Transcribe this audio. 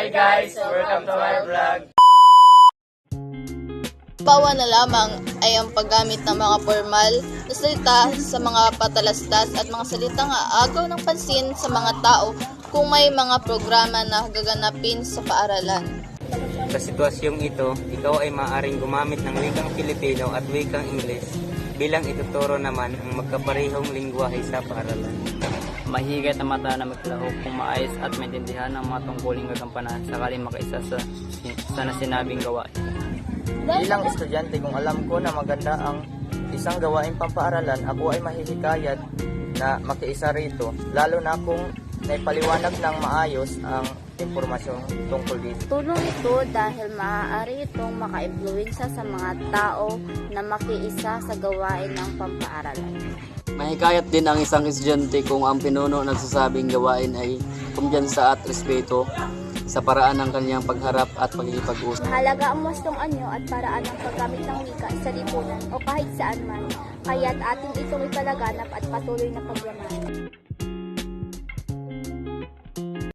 Hi guys! Welcome to our vlog! Bawa na lamang ay ang paggamit ng mga formal na salita sa mga patalastas at mga salitang aagaw ng pansin sa mga tao kung may mga programa na gaganapin sa paaralan. Sa sitwasyong ito, ikaw ay maaaring gumamit ng wikang Pilipino at wikang Ingles bilang ituturo naman ang magkaparehong lingwahe sa paaralan. Mahigit na mata na maglalahok kung maayos at maintindihan ang mga tungkuling gagampanan sakaling makaisa sa nasinabing gawain. Bilang estudyante, kung alam ko na maganda ang isang gawain pampaaralan, ako ay mahihikayat na makiisa rito, lalo na kung naipaliwanag ng maayos ang impormasyon tungkol dito. Tulong ito dahil maaari itong maka-impluwensya sa mga tao na makiisa sa gawain ng pampaaralan. Mahikayat din ang isang estudyante kung ang pinuno nagsasabing gawain ay kumpiyansa at respeto sa paraan ng kanyang pagharap at pagkikipag-usap. Mahalaga ang wastong anyo at paraan ng paggamit ng wika sa lipunan o kahit saan man, kaya't ating itong ipalaganap at patuloy na paglaman.